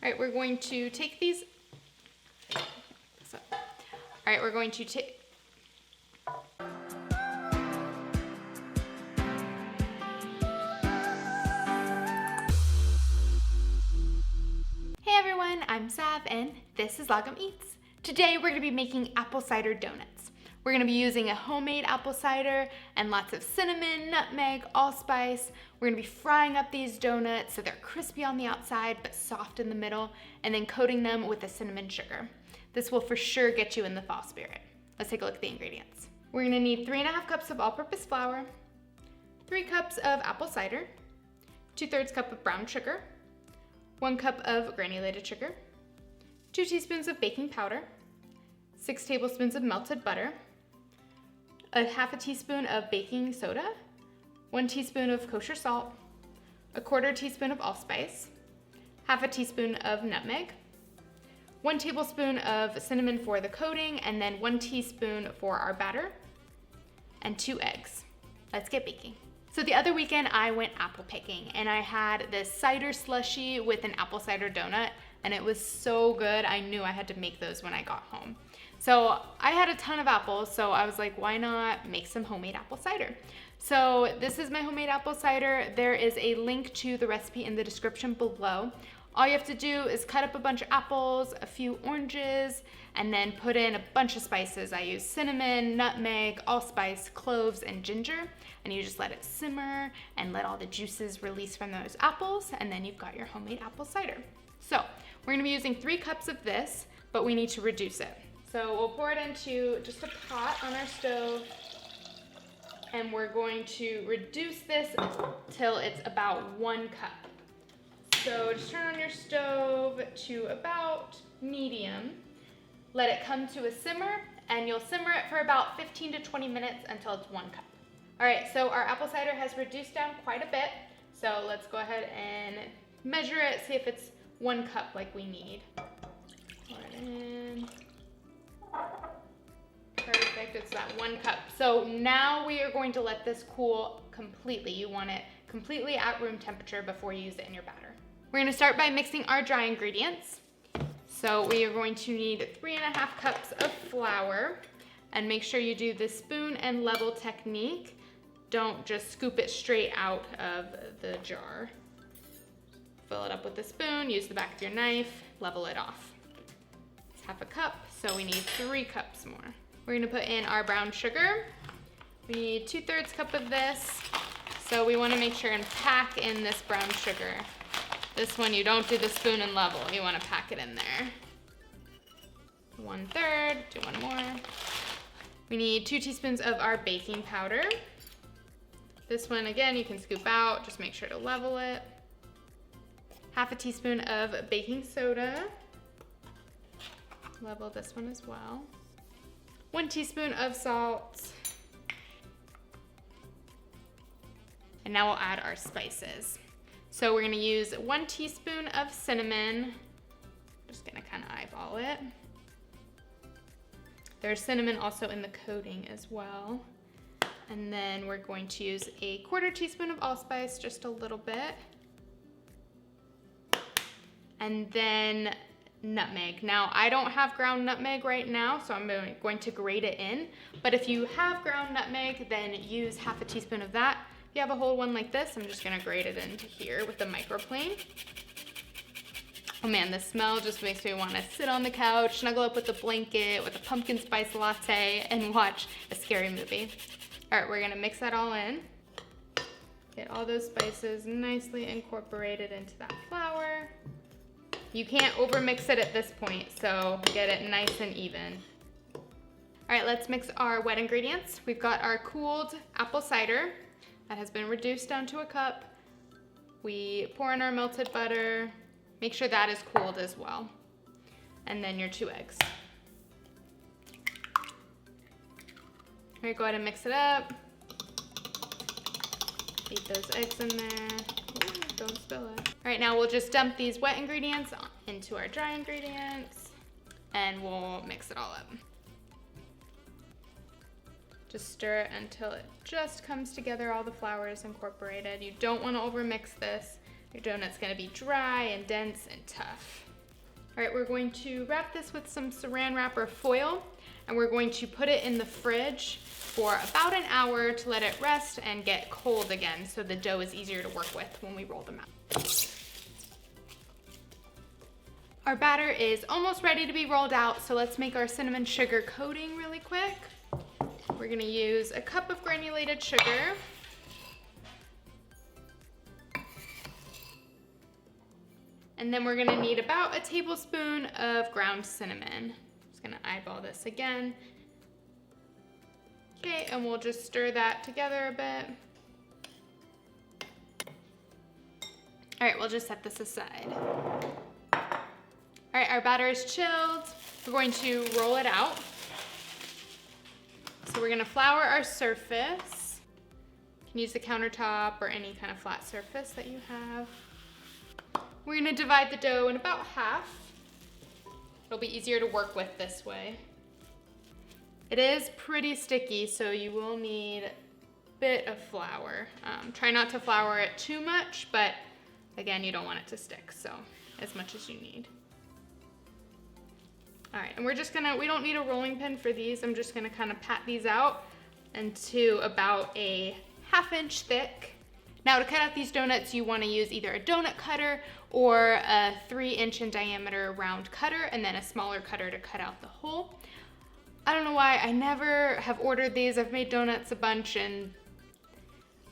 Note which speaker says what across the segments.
Speaker 1: All right, we're going to take these. All right, we're going to take. Hey everyone, I'm Sav and this is Lagom Eats. Today we're going to be making apple cider donuts. We're going to be using a homemade apple cider and lots of cinnamon, nutmeg, allspice. We're going to be frying up these donuts so they're crispy on the outside but soft in the middle, and then coating them with the cinnamon sugar. This will for sure get you in the fall spirit. Let's take a look at the ingredients. We're going to need 3½ cups of all-purpose flour, 3 cups of apple cider, 2/3 cup of brown sugar, 1 cup of granulated sugar, 2 teaspoons of baking powder, 6 tablespoons of melted butter, a half a teaspoon of baking soda, 1 teaspoon of kosher salt, a 1/4 teaspoon of allspice, half a teaspoon of nutmeg, 1 tablespoon of cinnamon for the coating, and then 1 teaspoon for our batter, and 2 eggs. Let's get baking. So the other weekend I went apple picking and I had this cider slushie with an apple cider donut, and it was so good. I knew I had to make those when I got home. So I had a ton of apples, so I was like, why not make some homemade apple cider? So this is my homemade apple cider. There is a link to the recipe in the description below. All you have to do is cut up a bunch of apples, a few oranges, and then put in a bunch of spices. I use cinnamon, nutmeg, allspice, cloves, and ginger. And you just let it simmer and let all the juices release from those apples, and then you've got your homemade apple cider. So we're gonna be using 3 cups of this, but we need to reduce it. So we'll pour it into just a pot on our stove, and we're going to reduce this till it's about 1 cup. So just turn on your stove to about medium. Let it come to a simmer, and you'll simmer it for about 15 to 20 minutes until it's 1 cup. All right, so our apple cider has reduced down quite a bit. So let's go ahead and measure it, see if it's 1 cup like we need. Pour it in. Perfect, it's that 1 cup. So now we are going to let this cool completely. You want it completely at room temperature before you use it in your batter. We're gonna start by mixing our dry ingredients. So we are going to need 3½ cups of flour, and make sure you do the spoon and level technique. Don't just scoop it straight out of the jar. Fill it up with the spoon, use the back of your knife, level it off. It's ½ cup, so we need 3 cups more. We're gonna put in our brown sugar. We need 2/3 cup of this. So we wanna make sure and pack in this brown sugar. This one, you don't do the spoon and level. You wanna pack it in there. 1/3, do 1 more. We need 2 teaspoons of our baking powder. This one, again, you can scoop out, just make sure to level it. ½ a teaspoon of baking soda. Level this one as well. 1 teaspoon of salt. And now we'll add our spices. So we're gonna use 1 teaspoon of cinnamon. Just gonna kind of eyeball it. There's cinnamon also in the coating as well. And then we're going to use a 1/4 teaspoon of allspice, just a little bit. And then nutmeg. Now, I don't have ground nutmeg right now, so I'm going to grate it in. But if you have ground nutmeg, then use ½ a teaspoon of that. If you have a whole one like this, I'm just gonna grate it into here with the microplane. Oh man, the smell just makes me wanna sit on the couch, snuggle up with a blanket, with a pumpkin spice latte, and watch a scary movie. All right, we're gonna mix that all in. Get all those spices nicely incorporated into that flour. You can't overmix it at this point, so get it nice and even. All right, let's mix our wet ingredients. We've got our cooled apple cider that has been reduced down to a cup. We pour in our melted butter. Make sure that is cooled as well. And then your 2 eggs. All right, go ahead and mix it up. Beat those eggs in there. Ooh, don't spill it. All right, now we'll just dump these wet ingredients into our dry ingredients, and we'll mix it all up. Just stir it until it just comes together, all the flour is incorporated. You don't want to overmix this. Your donut's gonna be dry and dense and tough. All right, we're going to wrap this with some saran wrap or foil, and we're going to put it in the fridge for about an hour to let it rest and get cold again so the dough is easier to work with when we roll them out. Our batter is almost ready to be rolled out, so let's make our cinnamon sugar coating really quick. We're gonna use a cup of granulated sugar. And then we're gonna need about a tablespoon of ground cinnamon. Just gonna eyeball this again. Okay, and we'll just stir that together a bit. All right, we'll just set this aside. All right, our batter is chilled. We're going to roll it out. So we're gonna flour our surface. You can use the countertop or any kind of flat surface that you have. We're gonna divide the dough in about half. It'll be easier to work with this way. It is pretty sticky, so you will need a bit of flour. Try not to flour it too much, but again, you don't want it to stick, so as much as you need. All right, and we don't need a rolling pin for these. I'm just gonna kind of pat these out into about a 1/2 inch thick. Now to cut out these donuts, you wanna use either a donut cutter or a 3-inch in diameter round cutter, and then a smaller cutter to cut out the hole. I don't know why, I never have ordered these. I've made donuts a bunch and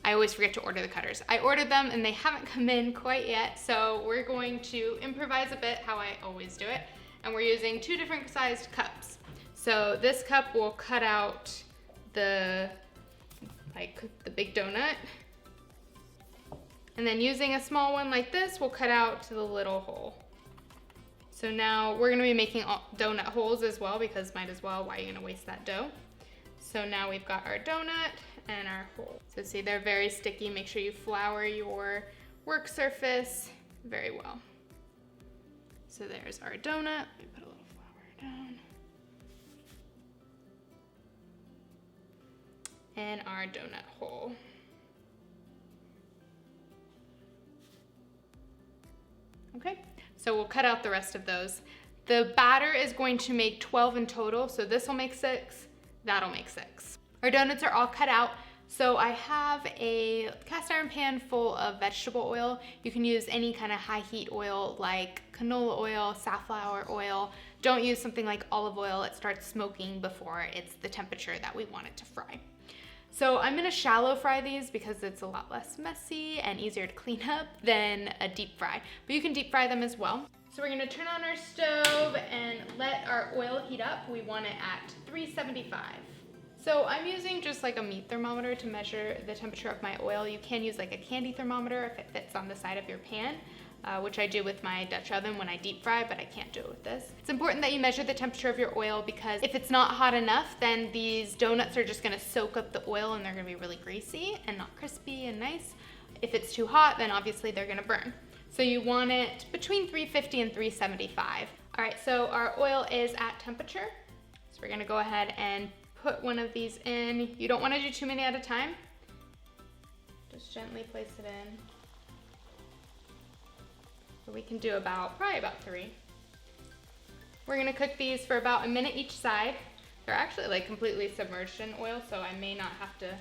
Speaker 1: I always forget to order the cutters. I ordered them and they haven't come in quite yet, so we're going to improvise a bit how I always do it. And we're using 2 different sized cups. So this cup will cut out the big donut. And then using a small one like this, we'll cut out to the little hole. So now we're gonna be making donut holes as well, because might as well, why are you gonna waste that dough? So now we've got our donut and our hole. So see, they're very sticky. Make sure you flour your work surface very well. So there's our donut. Let me put a little flour down. And our donut hole. Okay, so we'll cut out the rest of those. The batter is going to make 12 in total, so this will make 6, that'll make 6. Our donuts are all cut out. So I have a cast iron pan full of vegetable oil. You can use any kind of high heat oil like canola oil, safflower oil. Don't use something like olive oil. It starts smoking before it's the temperature that we want it to fry. So I'm gonna shallow fry these because it's a lot less messy and easier to clean up than a deep fry. But you can deep fry them as well. So we're gonna turn on our stove and let our oil heat up. We want it at 375. So I'm using just like a meat thermometer to measure the temperature of my oil. You can use like a candy thermometer if it fits on the side of your pan, which I do with my Dutch oven when I deep fry, but I can't do it with this. It's important that you measure the temperature of your oil because if it's not hot enough, then these donuts are just gonna soak up the oil and they're gonna be really greasy and not crispy and nice. If it's too hot, then obviously they're gonna burn. So you want it between 350 and 375. All right, so our oil is at temperature. So we're gonna go ahead and put one of these in. You don't want to do too many at a time. Just gently place it in. So we can do probably about 3. We're gonna cook these for about a minute each side. They're actually like completely submerged in oil, so I may not have to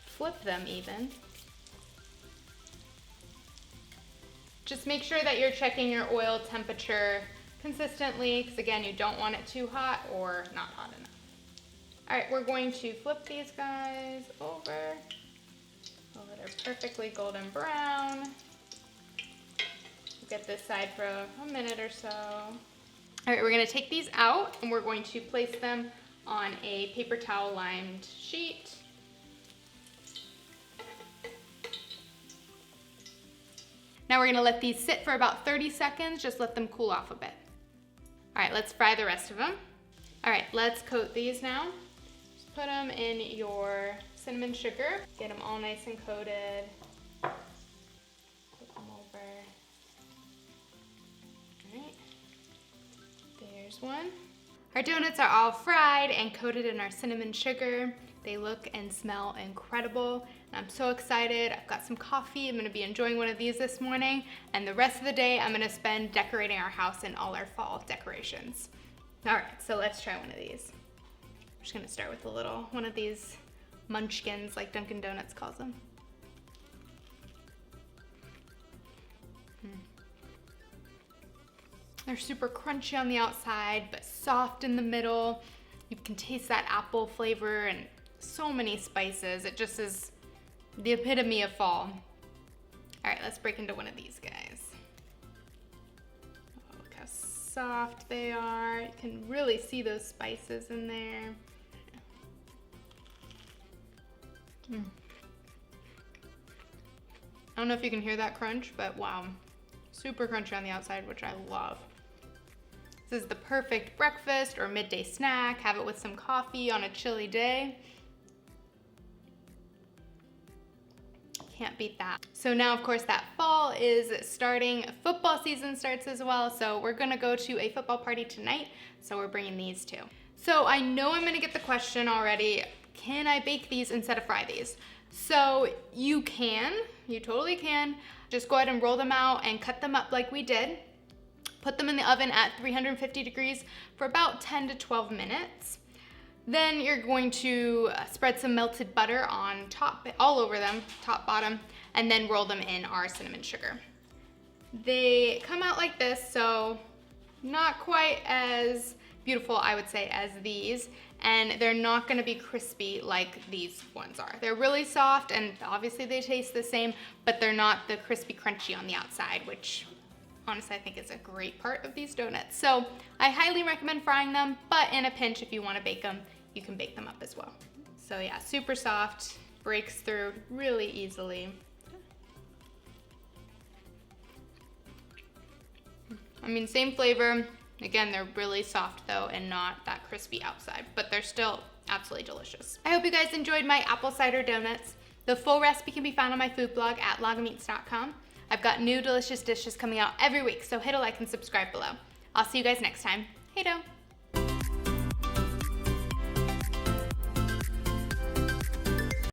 Speaker 1: flip them even. Just make sure that you're checking your oil temperature consistently, because again, you don't want it too hot or not hot enough. All right, we're going to flip these guys over so they're perfectly golden brown. Get this side for a minute or so. All right, we're gonna take these out and we're going to place them on a paper towel lined sheet. Now we're gonna let these sit for about 30 seconds, just let them cool off a bit. All right, let's fry the rest of them. All right, let's coat these now. Just put them in your cinnamon sugar. Get them all nice and coated. Put them over. All right, there's one. Our donuts are all fried and coated in our cinnamon sugar. They look and smell incredible, and I'm so excited. I've got some coffee. I'm gonna be enjoying one of these this morning, and the rest of the day I'm gonna spend decorating our house in all our fall decorations. All right, so let's try one of these. I'm just gonna start with a little one of these munchkins, like Dunkin' Donuts calls them. They're super crunchy on the outside, but soft in the middle. You can taste that apple flavor and so many spices. It just is the epitome of fall. All right, let's break into one of these guys. Oh, look how soft they are. You can really see those spices in there. I don't know if you can hear that crunch, but wow. Super crunchy on the outside, which I love. This is the perfect breakfast or midday snack. Have it with some coffee on a chilly day. Can't beat that. So now, of course, that fall is starting. Football season starts as well. So we're gonna go to a football party tonight. So we're bringing these too. So I know I'm gonna get the question already, can I bake these instead of fry these? So you can, you totally can. Just go ahead and roll them out and cut them up like we did. Put them in the oven at 350 degrees for about 10 to 12 minutes. Then you're going to spread some melted butter on top, all over them, top, bottom, and then roll them in our cinnamon sugar. They come out like this, so not quite as beautiful, I would say, as these, and they're not gonna be crispy like these ones are. They're really soft, and obviously they taste the same, but they're not the crispy crunchy on the outside, which honestly I think is a great part of these donuts. So I highly recommend frying them, but in a pinch, if you wanna bake them, you can bake them up as well. So yeah, super soft, breaks through really easily. I mean, same flavor. Again, they're really soft though and not that crispy outside, but they're still absolutely delicious. I hope you guys enjoyed my apple cider donuts. The full recipe can be found on my food blog at logameats.com. I've got new delicious dishes coming out every week, so hit a like and subscribe below. I'll see you guys next time. Hey-do.